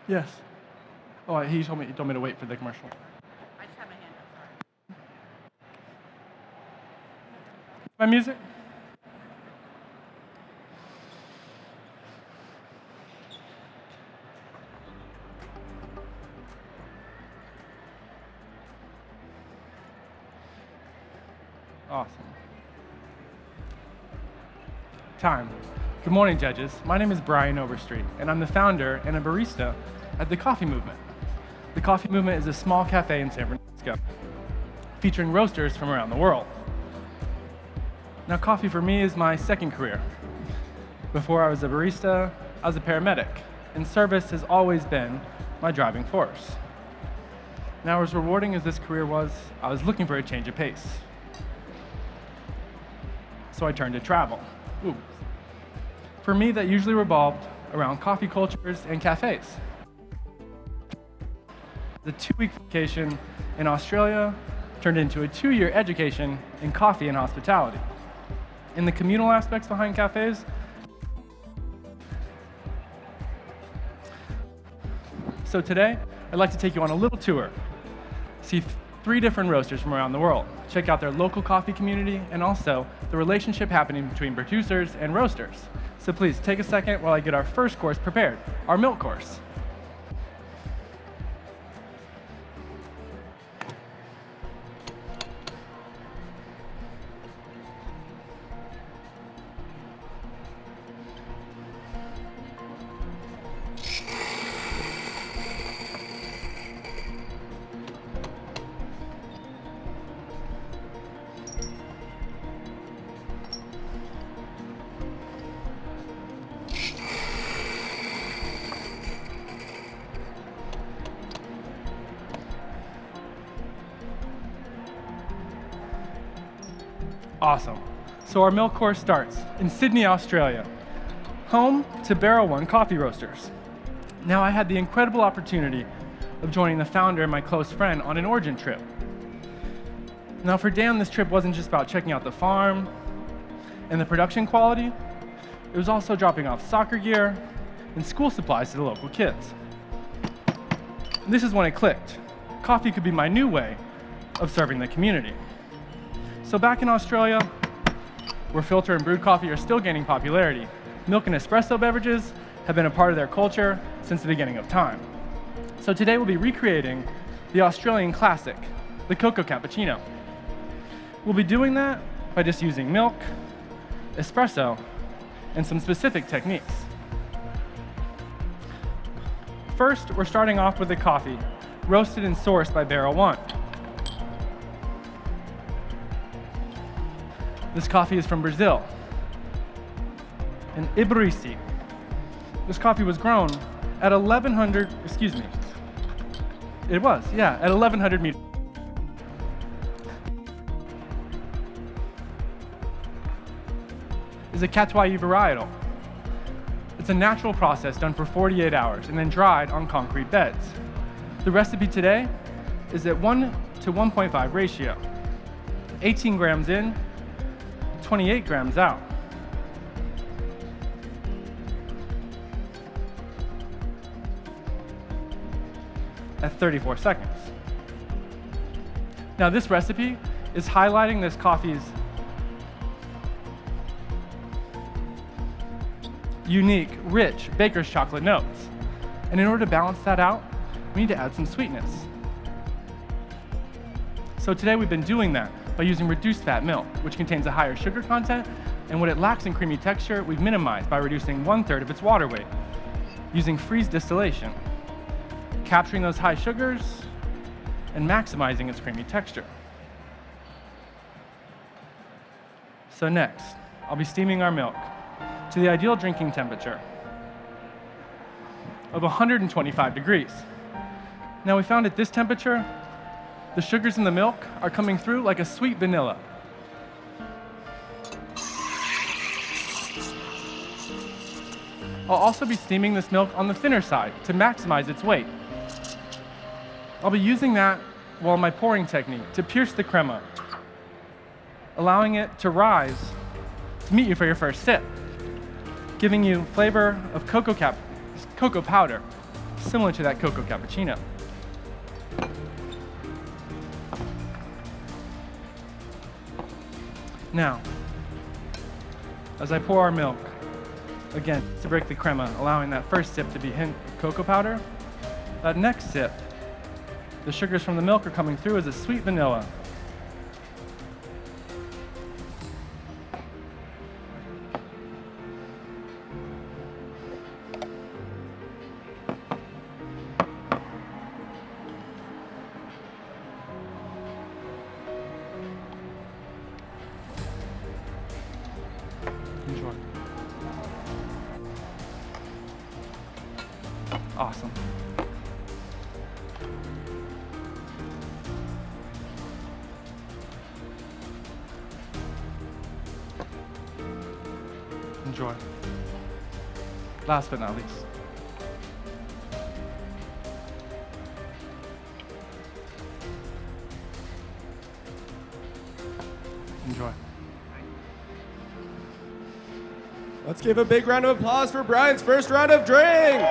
Yes. Oh, he told me to wait for the commercial. I just had my hand up, sorry. My music? Awesome. Time. Good morning, judges. My name is Bryan Overstreet, and I'm the founder and a barista at The Coffee Movement. The Coffee Movement is a small cafe in San Francisco, featuring roasters from around the world. Now, coffee for me is my second career. Before I was a barista, I was a paramedic, and service has always been my driving force. Now, as rewarding as this career was, I was looking for a change of pace. So I turned to travel. Ooh. For me, that usually revolved around coffee cultures and cafes. The 2-week vacation in Australia turned into a 2-year education in coffee and hospitality. In the communal aspects behind cafes, so today, I'd like to take you on a little tour, see 3 different roasters from around the world, check out their local coffee community, and also the relationship happening between producers and roasters. So please take a second while I get our first course prepared, our milk course. Awesome. So our milk course starts in Sydney, Australia, home to Barrel One coffee roasters. Now, I had the incredible opportunity of joining the founder and my close friend on an origin trip. Now, for Dan, this trip wasn't just about checking out the farm and the production quality. It was also dropping off soccer gear and school supplies to the local kids. And this is when it clicked. Coffee could be my new way of serving the community. So back in Australia, where filter and brewed coffee are still gaining popularity, milk and espresso beverages have been a part of their culture since the beginning of time. So today we'll be recreating the Australian classic, the cocoa cappuccino. We'll be doing that by just using milk, espresso, and some specific techniques. First, we're starting off with the coffee, roasted and sourced by Barrel One. This coffee is from Brazil, in Ibrici. This coffee was grown at 1,100, at 1,100 meters. Is a Catuai varietal. It's a natural process done for 48 hours and then dried on concrete beds. The recipe today is at 1 to 1.5 ratio. 18 grams in, 28 grams out. At 34 seconds. Now, this recipe is highlighting this coffee's unique, rich baker's chocolate notes. And in order to balance that out, we need to add some sweetness. So today we've been doing that by using reduced fat milk, which contains a higher sugar content, and what it lacks in creamy texture, we've minimized by reducing 1/3 of its water weight, using freeze distillation, capturing those high sugars and maximizing its creamy texture. So next, I'll be steaming our milk to the ideal drinking temperature of 125 degrees. Now, we found at this temperature, the sugars in the milk are coming through like a sweet vanilla. I'll also be steaming this milk on the thinner side to maximize its weight. I'll be using that while my pouring technique to pierce the crema, allowing it to rise to meet you for your first sip, giving you flavor of cocoa powder similar to that cocoa cappuccino. Now, as I pour our milk, again, to break the crema, allowing that first sip to be hint of cocoa powder, that next sip, the sugars from the milk are coming through as a sweet vanilla. Enjoy. Awesome. Enjoy. Last but not least. Enjoy. Let's give a big round of applause for Bryan's first round of drinks.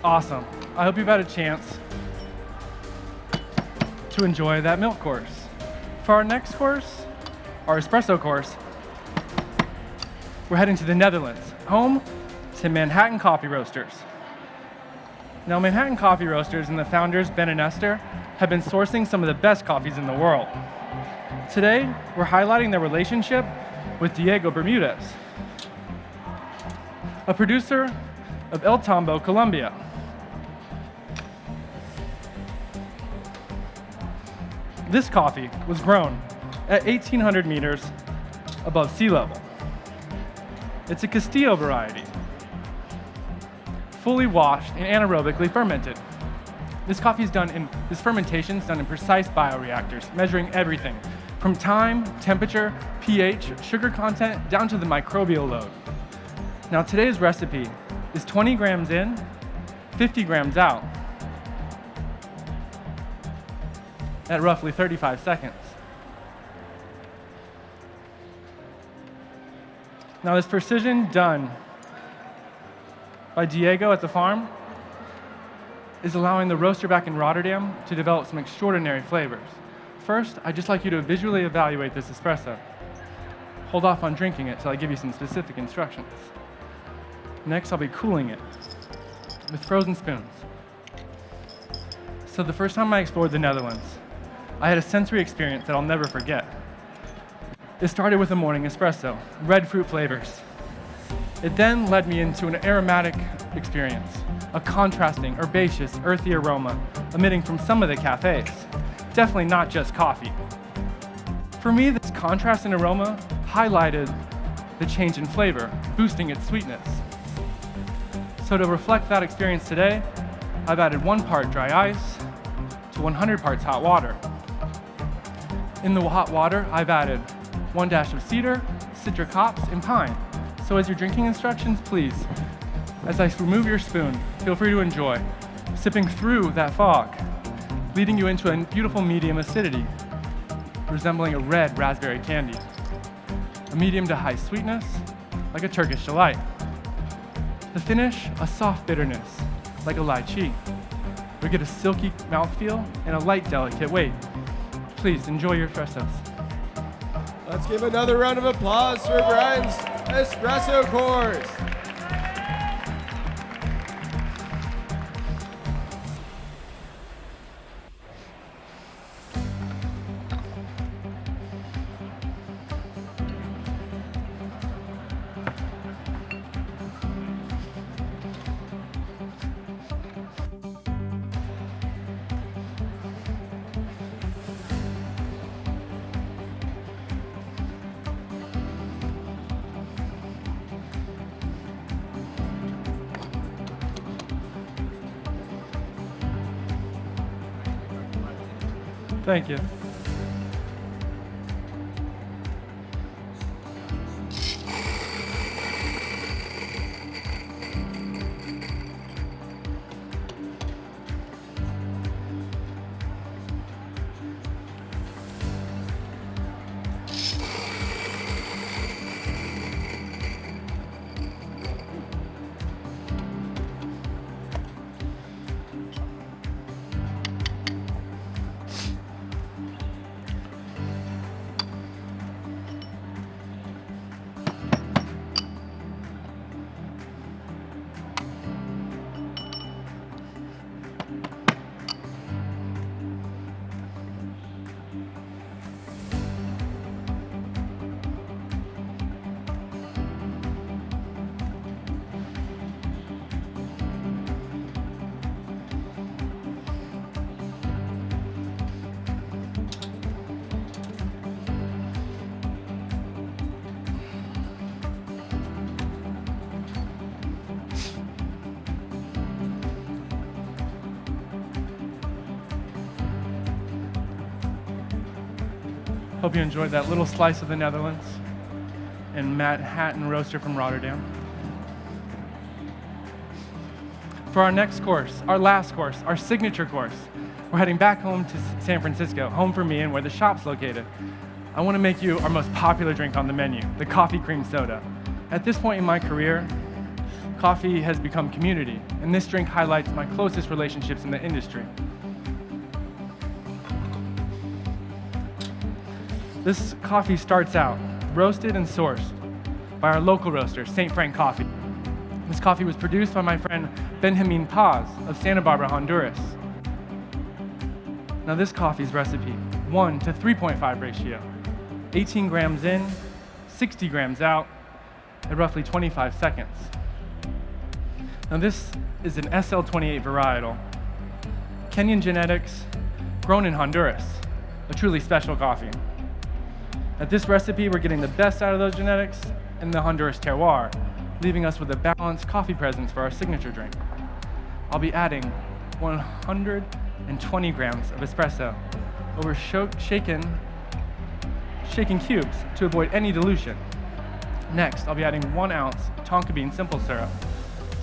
Awesome. I hope you've had a chance to enjoy that milk course. For our next course, our espresso course, we're heading to the Netherlands, home to Manhattan Coffee Roasters. Now, Manhattan Coffee Roasters and the founders, Ben and Esther, have been sourcing some of the best coffees in the world. Today, we're highlighting their relationship with Diego Bermudez, a producer of El Tambo, Colombia. This coffee was grown at 1,800 meters above sea level. It's a Castillo variety, fully washed and anaerobically fermented. This fermentation is done in precise bioreactors, measuring everything from time, temperature, pH, sugar content, down to the microbial load. Now, today's recipe is 20 grams in, 50 grams out, at roughly 35 seconds. Now, this precision done by Diego at the farm is allowing the roaster back in Rotterdam to develop some extraordinary flavors. First, I'd just like you to visually evaluate this espresso. Hold off on drinking it till I give you some specific instructions. Next, I'll be cooling it with frozen spoons. So the first time I explored the Netherlands, I had a sensory experience that I'll never forget. It started with a morning espresso, red fruit flavors. It then led me into an aromatic experience, a contrasting, herbaceous, earthy aroma emitting from some of the cafes. Definitely not just coffee. For me, this contrast in aroma highlighted the change in flavor, boosting its sweetness. So to reflect that experience today, I've added 1 part dry ice to 100 parts hot water. In the hot water, I've added 1 dash of cedar, citric hops, and pine. So as your drinking instructions, please, as I remove your spoon, feel free to enjoy, sipping through that fog, leading you into a beautiful medium acidity, resembling a red raspberry candy. A medium to high sweetness, like a Turkish delight. The finish, a soft bitterness, like a lychee. We get a silky mouthfeel and a light, delicate weight. Please enjoy your espressos. Let's give another round of applause for Bryan's espresso course. Thank you. Hope you enjoyed that little slice of the Netherlands and Manhattan Roaster from Rotterdam. For our next course, our last course, our signature course, we're heading back home to San Francisco, home for me and where the shop's located. I want to make you our most popular drink on the menu, the coffee cream soda. At this point in my career, coffee has become community, and this drink highlights my closest relationships in the industry. This coffee starts out roasted and sourced by our local roaster, St. Frank Coffee. This coffee was produced by my friend Benjamin Paz of Santa Barbara, Honduras. Now this coffee's recipe, 1 to 3.5 ratio, 18 grams in, 60 grams out, at roughly 25 seconds. Now this is an SL28 varietal, Kenyan genetics, grown in Honduras, a truly special coffee. At this recipe, we're getting the best out of those genetics in the Honduras terroir, leaving us with a balanced coffee presence for our signature drink. I'll be adding 120 grams of espresso over shaken cubes to avoid any dilution. Next, I'll be adding 1 ounce tonka bean simple syrup.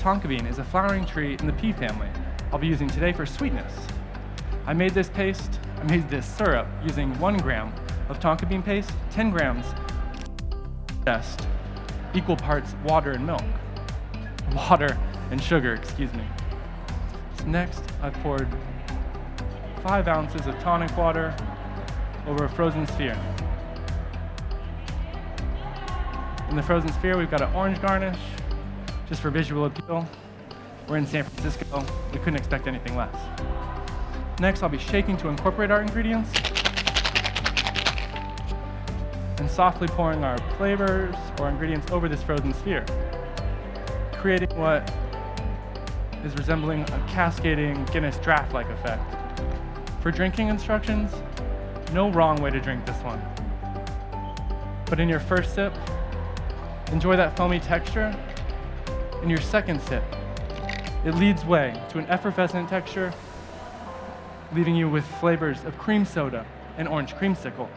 Tonka bean is a flowering tree in the pea family I'll be using today for sweetness. I made this syrup using 1 gram of tonka bean paste, 10 grams just equal parts water and sugar, excuse me. So next, I poured 5 ounces of tonic water over a frozen sphere. In the frozen sphere, we've got an orange garnish, just for visual appeal. We're in San Francisco, we couldn't expect anything less. Next, I'll be shaking to incorporate our ingredients, and softly pouring our flavors or ingredients over this frozen sphere, creating what is resembling a cascading Guinness draft-like effect. For drinking instructions, no wrong way to drink this one. But in your first sip, enjoy that foamy texture. In your second sip, it leads way to an effervescent texture, leaving you with flavors of cream soda and orange creamsicle.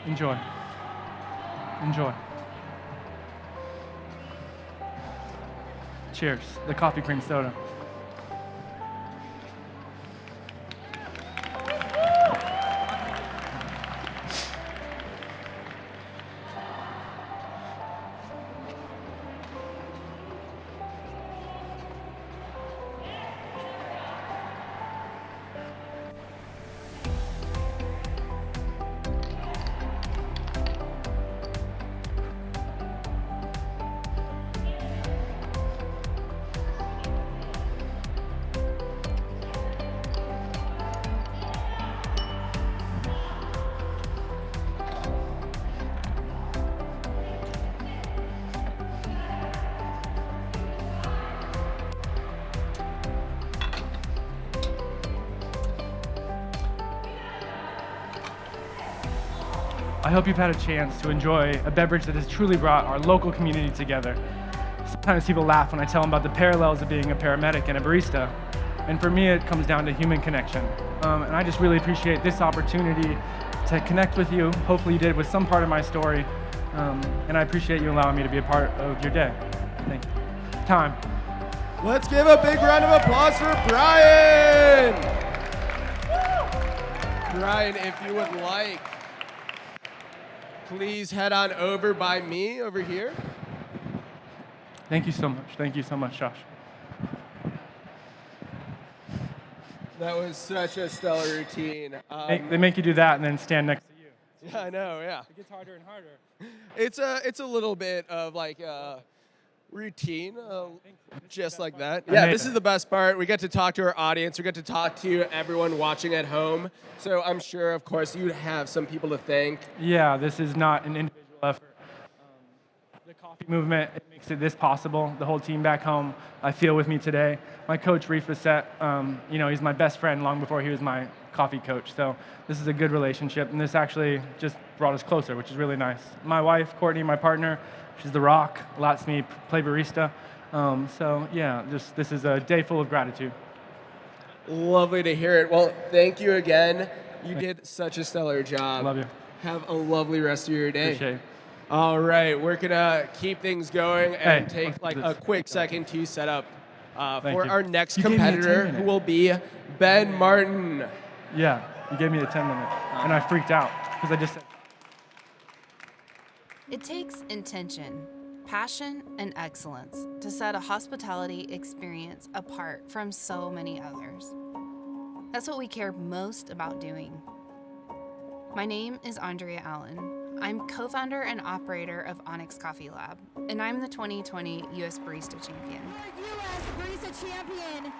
Enjoy. Enjoy. Cheers, the coffee cream soda. I hope you've had a chance to enjoy a beverage that has truly brought our local community together. Sometimes people laugh when I tell them about the parallels of being a paramedic and a barista. And for me, it comes down to human connection. And I just really appreciate this opportunity to connect with you. Hopefully you did with some part of my story. And I appreciate you allowing me to be a part of your day. Thank you. Time. Let's give a big round of applause for Bryan. Bryan, if you would like, please head on over by me over here. Thank you so much. Thank you so much, Josh. That was such a stellar routine. They make you do that and then stand next to you. Yeah, I know, yeah. It gets harder and harder. It's a little bit of like routine, just like that. Yeah, this is the best part. We get to talk to our audience. We get to talk to everyone watching at home. So I'm sure, of course, you'd have some people to thank. Yeah, this is not an individual effort. The coffee movement, it makes this possible. The whole team back home, I feel with me today. My coach, Reef Bassett, he's my best friend long before he was my coffee coach. So this is a good relationship, and this actually just brought us closer, which is really nice. My wife, Courtney, my partner, she's the rock, lets me play barista. So yeah, this is a day full of gratitude. Lovely to hear it. Well, thank you again. You did such a stellar job. Love you. Have a lovely rest of your day. Appreciate it. All right, we're gonna keep things going and Hey, take like a quick second to set up for you. our next You gave me a competitor, 10-minute. who will be Ben Martin. Yeah, you gave me the 10 minutes, and I freaked out because I just said. It takes intention, passion, and excellence to set a hospitality experience apart from so many others. That's what we care most about doing. My name is Andrea Allen. I'm co-founder and operator of Onyx Coffee Lab, and I'm the 2020 U.S. Barista Champion. U.S. Barista Champion,